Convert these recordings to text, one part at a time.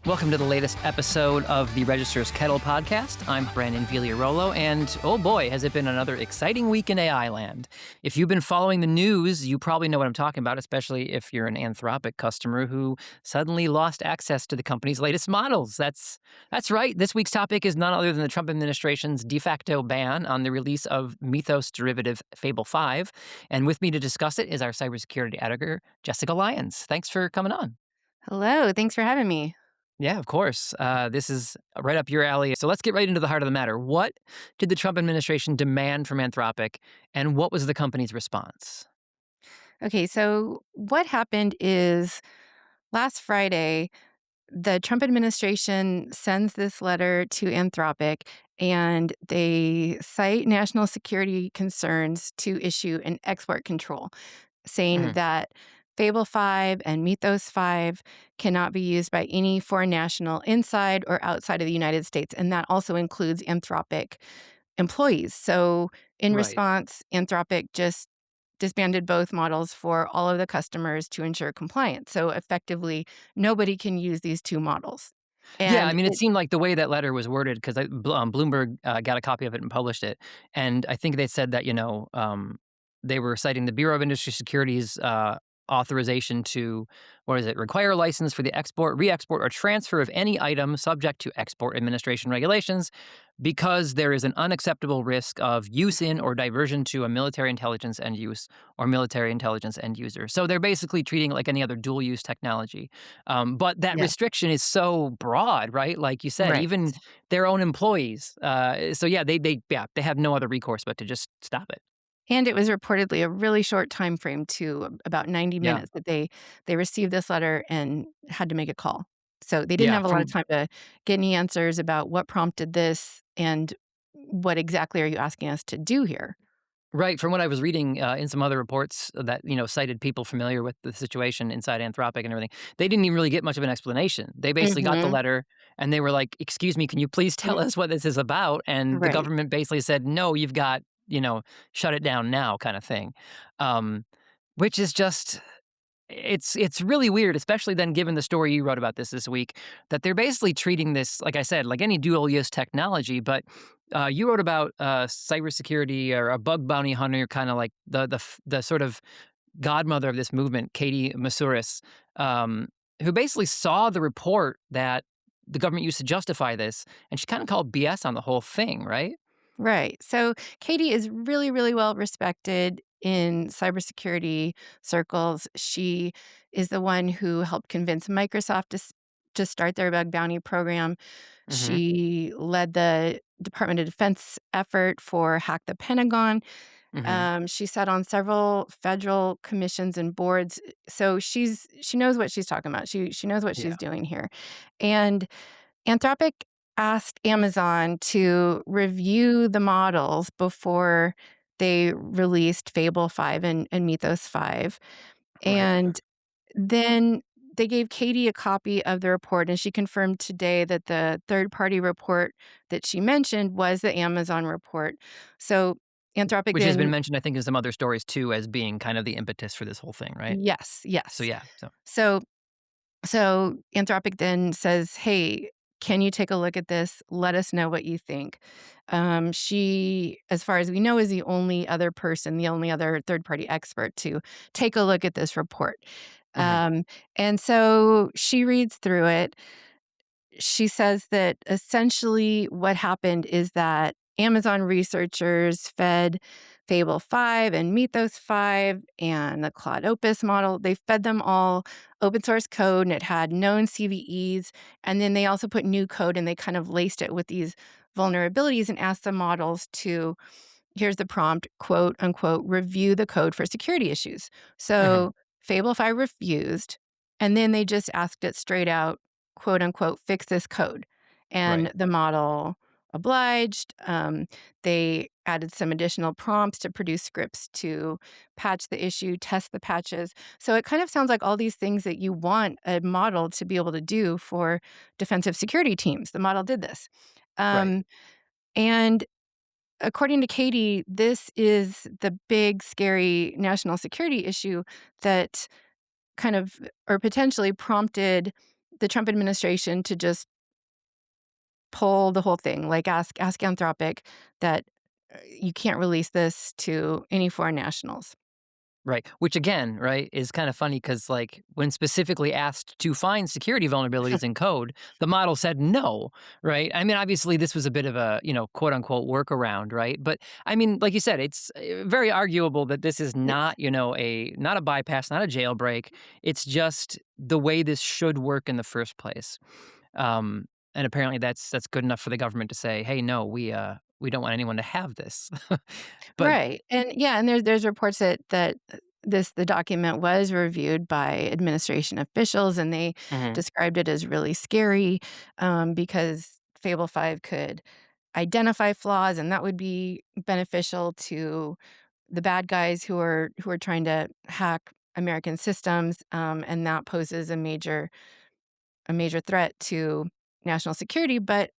Welcome to the latest episode of the Register's Kettle podcast. I'm Brandon Villarolo, and oh boy, has it been another exciting week in AI land. If you've been following the news, you probably know what I'm talking about, especially if you're an Anthropic customer who suddenly lost access to the company's latest models. That's right. This week's topic is none other than the Trump administration's de facto ban on the release of Mythos derivative Fable 5. And with me to discuss it is our cybersecurity editor, Jessica Lyons. Thanks for coming on. Hello, thanks for having me. Yeah, of course. This is right up your alley. So let's get right into the heart of the matter. What did the Trump administration demand from Anthropic, and what was the company's response? Okay, so what happened is last Friday, the Trump administration sends this letter to Anthropic and they cite national security concerns to issue an export control, saying Hmm. that Fable 5 and Mythos 5 cannot be used by any foreign national inside or outside of the United States. And that also includes Anthropic employees. So, in Right. response, Anthropic just disbanded both models for all of the customers to ensure compliance. So, effectively, nobody can use these two models. Yeah, I And mean, it it, seemed like the way that letter was worded, because Bloomberg got a copy of it and published it, and I think they said that they were citing the Bureau of Industry Security's authorization to, what is it, require a license for the export, re-export, or transfer of any item subject to export administration regulations, because there is an unacceptable risk of use in or diversion to a military intelligence end use or military intelligence end user. So they're basically treating it like any other dual use technology. But that yes, restriction is so broad, right? Like you said, right. even their own employees. So yeah, they have no other recourse but to just stop it. And it was reportedly a really short time frame too, about 90 Yeah, minutes that they received this letter and had to make a call. So they didn't yeah. have a lot of From time to get any answers about what prompted this and what exactly are you asking us to do here? Right, from what I was reading in some other reports that cited people familiar with the situation inside Anthropic and everything, they didn't even really get much of an explanation. They basically got the Mhm. letter and they were like, "Excuse me, can you please tell us what this is about?" And the Right. government basically said, "No, you've got shut it down now," kind of thing, um, which is just it's really weird, especially then given the story you wrote about this week, that they're basically treating this, like I said, like any dual use technology. But you wrote about cybersecurity or a bug bounty hunter, kind of like the sort of godmother of this movement, Katie Masuris, who basically saw the report that the government used to justify this, and she kind of called BS on the whole thing, right? Right. So Katie is really, really well respected in cybersecurity circles. She is the one who helped convince Microsoft to start their bug bounty program. Hmm. She led the Department of Defense effort for Hack the Pentagon. Hmm. She sat on several federal commissions and boards. So she knows what she's talking about. She knows what Yeah. she's doing here. And Anthropic asked Amazon to review the models before they released Fable 5 and Mythos 5. Right. And then they gave Katie a copy of the report, and she confirmed today that the third party report that she mentioned was the Amazon report. So Anthropic Which has been then, mentioned, I think, in some other stories too, as being kind of the impetus for this whole thing, right? yes, So yes. yeah, so So So Anthropic then says, "Hey, can you take a look at this? Let us know what you think." She, as far as we know, is the only other person, the only other third party expert to take a look at this report. mhm, Um, and so she reads through it. She says that essentially what happened is that Amazon researchers fed Fable 5 and Mythos 5 and the Claude Opus model. They fed them all open source code and it had known CVEs. And then they also put new code and they kind of laced it with these vulnerabilities and asked the models to, here's the prompt, quote unquote, review the code for security issues. mhm, So Fable 5 refused. And then they just asked it straight out, quote unquote, fix this code. right, And the model obliged. They added some additional prompts to produce scripts to patch the issue, test the patches. So it kind of sounds like all these things that you want a model to be able to do for defensive security teams. The model did this. right, Um, and according to Katie, this is the big, scary national security issue that kind of or potentially prompted the Trump administration to just pull the whole thing, like, ask Anthropic that, you can't release this to any foreign nationals. Right, which again, right, is kind of funny because, like, when specifically asked to find security vulnerabilities in code, the model said no, right? I mean, obviously, this was a bit of a, quote, unquote, "workaround," right? But, I mean, like you said, it's, very arguable that this is Yeah. not, not a bypass, not a jailbreak. It's just the way this should work in the first place. Um, and apparently that's good enough for the government to say, "Hey, no, we don't want anyone to have this." But Right, and yeah, and there's reports that the document was reviewed by administration officials, and they Mhm, described it as really scary, because Fable 5 could identify flaws, and that would be beneficial to the bad guys who are trying to hack American systems, and that poses a major threat to national security, but,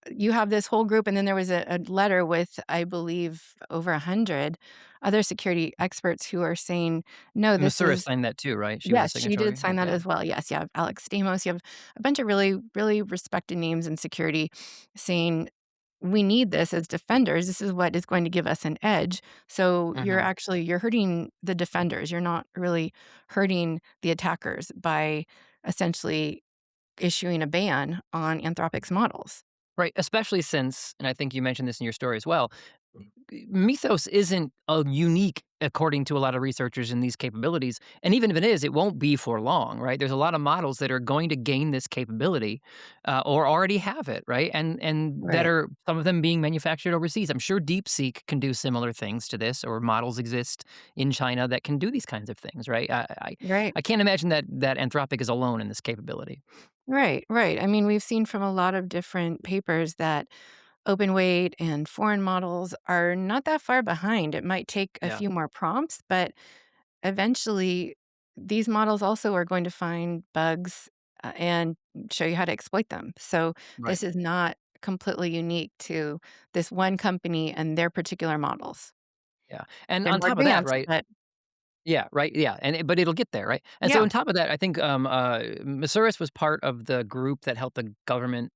you have this whole group, and then there was a letter with, I believe, over 100 other security experts who are saying, "No, this Masura is." signed that too, right? She was a Yes, she did signatory? sign that Yeah. as well. Yes, you have Alex Stamos, you have a bunch of really, really respected names in security saying, "We need this as defenders. This is what is going to give us an edge." So Mhm. you're hurting the defenders. You're not really hurting the attackers by essentially issuing a ban on Anthropic's models. Right, especially since, and I think you mentioned this in your story as well, Mythos isn't a unique according to a lot of researchers in these capabilities, and even if it is, it won't be for long, right? There's a lot of models that are going to gain this capability, or already have it, right? And that Right. are some of them being manufactured overseas. I'm sure DeepSeek can do similar things to this, or models exist in China that can do these kinds of things, right? Right. I can't imagine that Anthropic is alone in this capability. Right, right. I mean, we've seen from a lot of different papers that open weight and foreign models are not that far behind. It might take a Yeah, few more prompts, but eventually these models also are going to find bugs and show you how to exploit them. So right. this is not completely unique to this one company and their particular models. Yeah, and They're on more top of that, advanced, right. but Yeah, right, yeah, but it'll get there, right? And so yeah. on top of that, I think, Masuris was part of the group that helped the government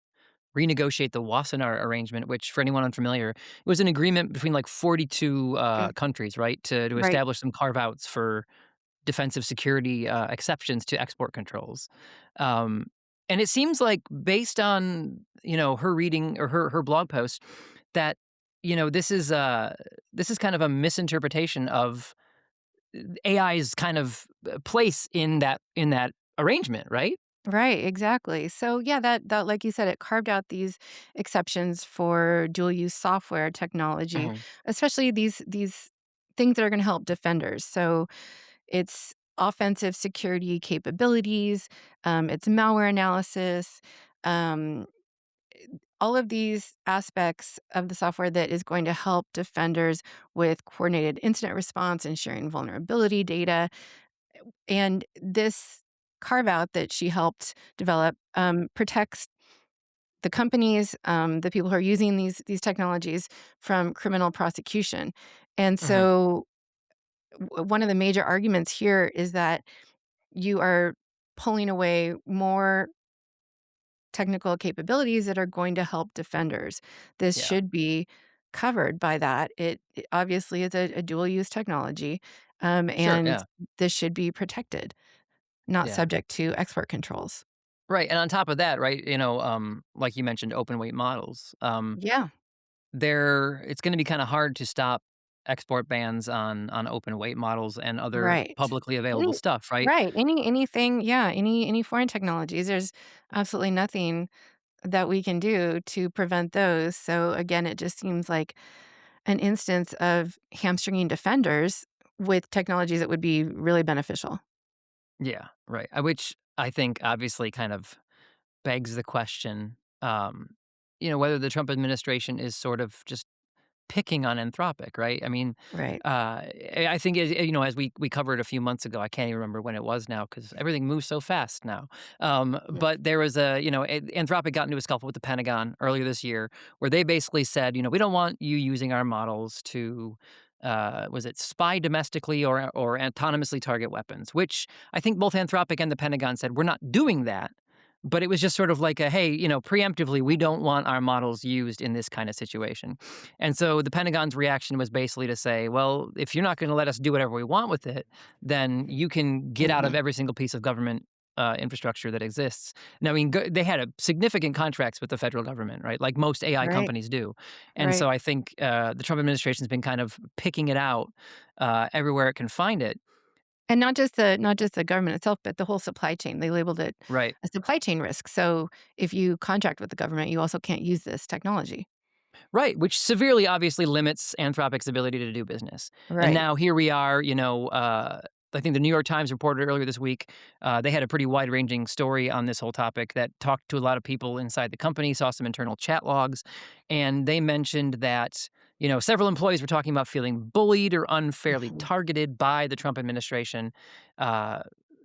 renegotiate the Wassenaar Arrangement, which, for anyone unfamiliar, was an agreement between, like, 42, Mm, countries, right, to right, establish some carve-outs for defensive security, exceptions to export controls. Um, and it seems like based on, her reading or her blog post that, this is kind of a misinterpretation of AI's kind of, place in that arrangement, right? right, exactly. So yeah, that like you said, it carved out these exceptions for dual use software technology, Mhm, especially these things that are going to help defenders. So it's offensive security capabilities, it's malware analysis, um, all of these aspects of the software that is going to help defenders with coordinated incident response and sharing vulnerability data. And this carve out that she helped develop protects the companies, the people who are using these technologies from criminal prosecution. And mhm, so, one of the major arguments here is that you are pulling away more technical capabilities that are going to help defenders. This yeah. should be covered by that. It obviously is a dual use technology, Sure, and yeah, this should be protected, not yeah. subject to export controls. Right, and on top of that, right, like you mentioned, open weight models, Yeah, it's gonna be kinda hard to stop export bans on open weight models and other right. publicly available Any stuff, right? right, anything yeah, any foreign technologies, there's absolutely nothing that we can do to prevent those, so, again, it just seems like an instance of hamstringing defenders with technologies that would be really beneficial. Yeah, right, which I think obviously kind of begs the question, whether the Trump administration is sort of just picking on Anthropic, right? I mean, Right. I think, as we covered a few months ago, I can't even remember when it was now because everything moves so fast now. Mm. But there was Anthropic got into a scuffle with the Pentagon earlier this year where they basically said, we don't want you using our models to, was it spy domestically or autonomously target weapons, which I think both Anthropic and the Pentagon said, we're not doing that. but it was just sort of like a, "Hey, preemptively, we don't want our models used in this kinda situation." And so the Pentagon's reaction was basically to say, "Well, if you're not gonna let us do whatever we want with it, then you can get out of Mhm. every single piece of government, infrastructure that exists." Now, I mean, they had a significant contracts with the federal government, right? Like most AI Right, companies do. And so right. I think, the Trump administration's been kind of picking it out, everywhere it can find it. And not just the government itself, but the whole supply chain. They labeled it Right. a supply chain risk. So if you contract with the government, you also can't use this technology. Right, which severely obviously limits Anthropic's ability to do business. And Right. now here we are, I think the New York Times reported earlier this week, they had a pretty wide-ranging story on this whole topic that talked to a lot of people inside the company, saw some internal chat logs, and they mentioned that, several employees were talking about feeling bullied or unfairly Mhm. targeted by the Trump administration. Uh,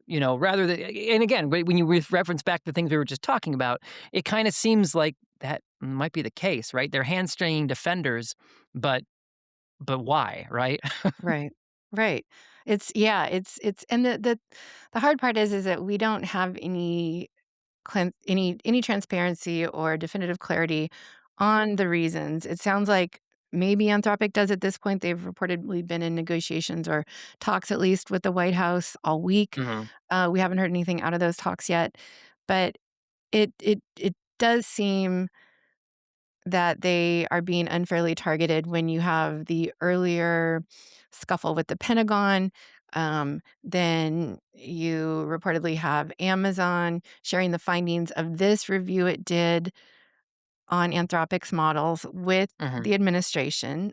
rather than, and again, when you reference back the things we were just talking about, it kind of seems like that might be the case, right? They're hamstringing defenders, but why, right? Right. Right. It's and the hard part is that we don't have any transparency or definitive clarity on the reasons. It sounds like maybe Anthropic does at this point. They've reportedly been in negotiations or talks at least with the White House all week. Mhm, We haven't heard anything out of those talks yet, but it does seem that they are being unfairly targeted when you have the earlier scuffle with the Pentagon. Then you reportedly have Amazon sharing the findings of this review it did on Anthropic's models with mhm, the administration.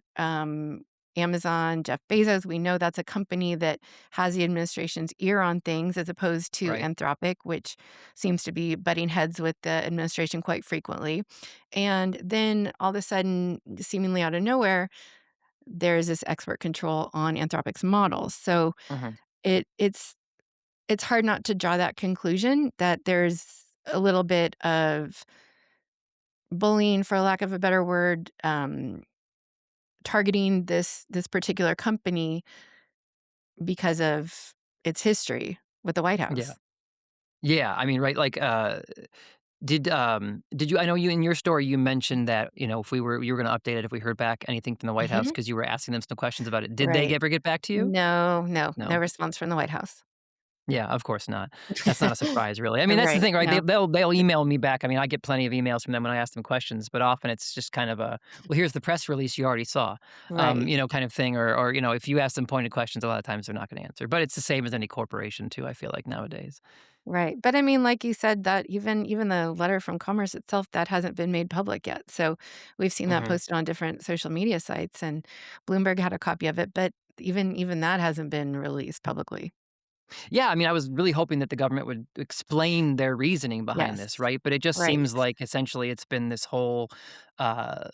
Amazon, Jeff Bezos, we know that's a company that has the administration's ear on things as opposed to right, Anthropic, which seems to be butting heads with the administration quite frequently. And then all of a sudden, seemingly out of nowhere, there's this expert control on Anthropic's models. So mhm. it's hard not to draw that conclusion that there's a little bit of bullying, for lack of a better word, targeting this particular company because of its history with the White Yeah. House. Yeah, I mean, right, like, did you I know you in your story, you mentioned that, if you were gonna update it if we heard back anything from the White House Mhm. because you were asking them some questions about it. Did they Right. ever get back to you? No, no, no No. response from the White House. Yeah, of course not. That's not a surprise, really. I mean, that's the Right, thing, right? no. They'll email me back. I mean, I get plenty of emails from them when I ask them questions, but often it's just kind of a, "Well, here's the press release you already saw," Right, kind of thing, or if you ask them pointed questions, a lot of times they're not gonna answer. But it's the same as any corporation too, I feel like nowadays. right. But I mean, like you said, that even the letter from Commerce itself, that hasn't been made public yet. So we've seen that Mhm. posted on different social media sites, and Bloomberg had a copy of it, but even that hasn't been released publicly. Yeah, I mean, I was really hoping that the government would explain their reasoning behind this, Yes. right? But it just Right. seems like essentially it's been this whole, I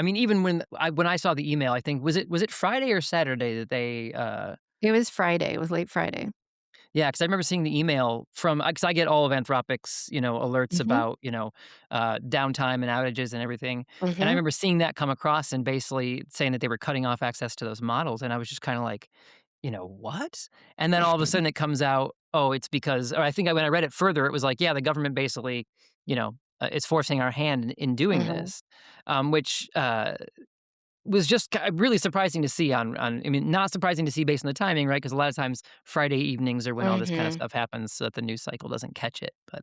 mean, even when I saw the email, I think was it Friday or Saturday that they It was Friday, it was late Friday. yeah, because I remember seeing the email from because I get all of Anthropic's, alerts Mhm, about, downtime and outages and everything, and I mhm. remember seeing that come across and basically saying that they were cutting off access to those models, and I was just kinda like, "What?" And then all of a sudden it comes out, "Oh, it's because," or I think when I read it further, it was like, "Yeah, the government basically, is forcing our hand in doing Mhm, this," which, was just really surprising to see I mean, not surprising to see based on the timing, right? Because a lot of times Friday evenings are when all this kind of mhm. stuff happens so that the news cycle doesn't catch it, but,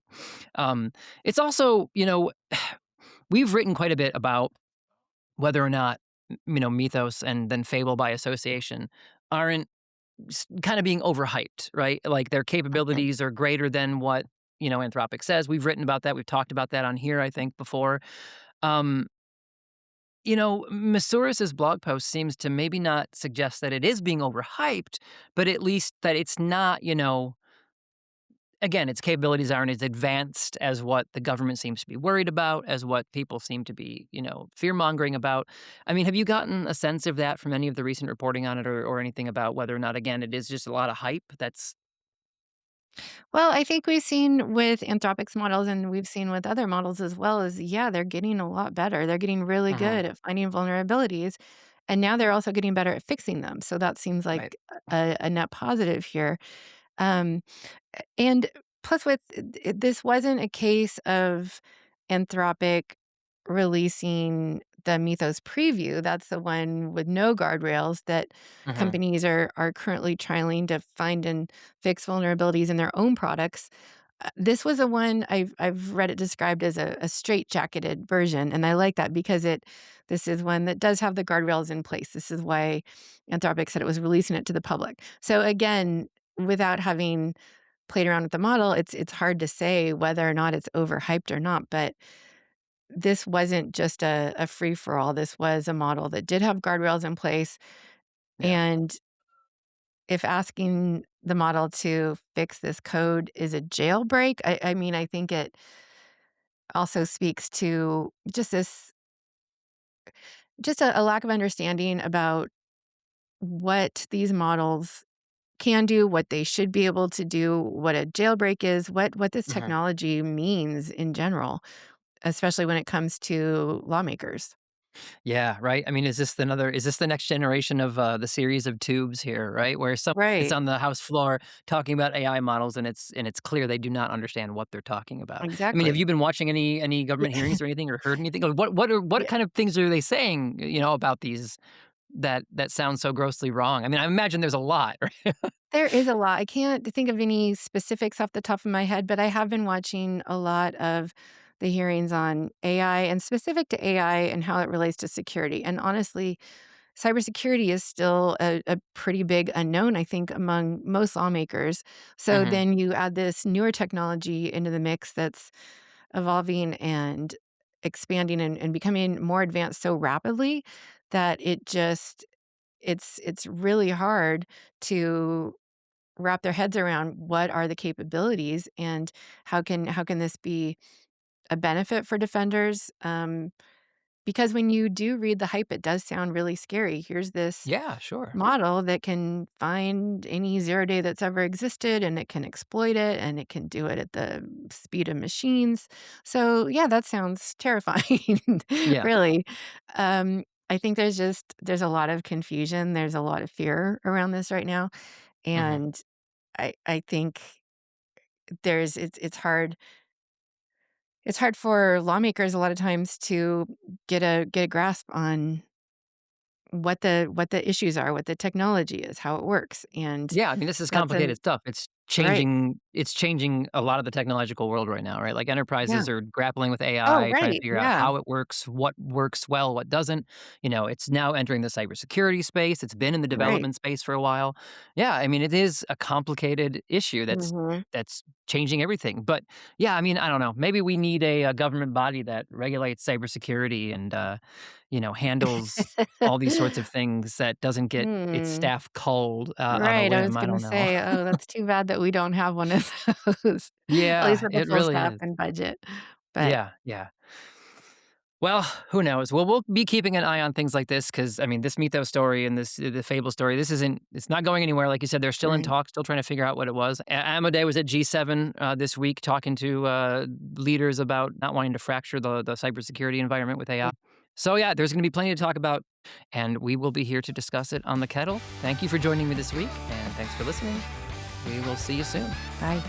it's also, we've written quite a bit about whether or not, Mythos and then Fable by association aren't kinda being overhyped, right? Like, their Mhm. capabilities are greater than what, Anthropic says. We've written about that, we've talked about that on here, I think, before. Um Masaurus's blog post seems to maybe not suggest that it is being overhyped, but at least that it's not, again, its capabilities aren't as advanced as what the government seems to be worried about, as what people seem to be, fear mongering about. I mean, have you gotten a sense of that from any of the recent reporting on it or anything about whether or not, again, it is just a lot of hype that's Well, I think we've seen with Anthropic's models and we've seen with other models as well is, yeah, they're getting a lot better. They're getting really Mhm. good at finding vulnerabilities, and now they're also getting better at fixing them. So that seems Right. like a net positive here. Um, and Plus, with this wasn't a case of Anthropic releasing the Mythos preview. That's the one with no guardrails that Mhm. companies are currently trialing to find and fix vulnerabilities in their own products. This was a one I've read it described as a straight-jacketed version, and I like that because this is one that does have the guardrails in place. This is why Anthropic said it was releasing it to the public. So again, without having played around with the model, it's hard to say whether or not it's overhyped or not, but this wasn't just a free-for-all. This was a model that did have guardrails in place, Yeah. and if asking the model to fix this code is a jailbreak, I mean, I think it also speaks to just a lack of understanding about what these models can do, what they should be able to do, what a jailbreak is, what this Mhm. technology means in general, especially when it comes to lawmakers. Yeah, right? I mean, is this the next generation of, the series of tubes here, right? Where someone sits Right, on the House floor talking about AI models, and it's clear they do not understand what they're talking about. I mean, have exactly. you been watching any government Yeah, hearings or anything or heard anything? Like, what yeah. kind of things are they saying, about these that sound so grossly wrong? I mean, I imagine there's a lot, right? There is a lot. I can't think of any specifics off the top of my head, but I have been watching a lot of the hearings on AI and specific to AI and how it relates to security. And honestly, cybersecurity is still a pretty big unknown, I think, among most lawmakers. So Mhm. then you add this newer technology into the mix that's evolving and expanding and becoming more advanced so rapidly that it's really hard to wrap their heads around what are the capabilities and how can this be a benefit for defenders, because when you do read the hype, it does sound really scary. Here's this Yeah, sure. model that can find any 0 day that's ever existed, and it can exploit it, and it can do it at the speed of machines. So, yeah, that sounds terrifying, Yeah. really. I think there's a lot of confusion, there's a lot of fear around this right now, Mhm. and I think there's it's hard for lawmakers a lot of times to get a grasp on what the issues are, what the technology is, how it works, and Yeah, I mean, this is that's an complicated stuff. right. It's changing a lot of the technological world right now, right? Like, Yeah. enterprises are grappling with Oh, AI, trying to right, figure out yeah, how it works well, what doesn't. It's now entering the cybersecurity space. It's been in the right. development space for a while. Yeah, I mean, it is a complicated issue Mhm. that's changing everything. But yeah, I mean, I don't know. Maybe we need a government body that regulates cybersecurity and handles all these sorts of things that doesn't get its Hmm. staff culled, on a Right, I was whim, I gonna don't know. say, oh, that's too bad that we don't have one of those, at least Yeah, with the it full really staff is. and budget, but Yeah, yeah. Well, who knows? Well, we'll be keeping an eye on things like this because, I mean, this Mythos story and the Fable story, it's not going anywhere. Like you said, they're still in right. talks, still trying to figure out what it was. Amade was at G7 this week talking to leaders about not wanting to fracture the cybersecurity environment with AI. So, yeah, there's going to be plenty to talk about, and we will be here to discuss it on the kettle. Thank you for joining me this week, and thanks for listening. We will see you soon. Bye.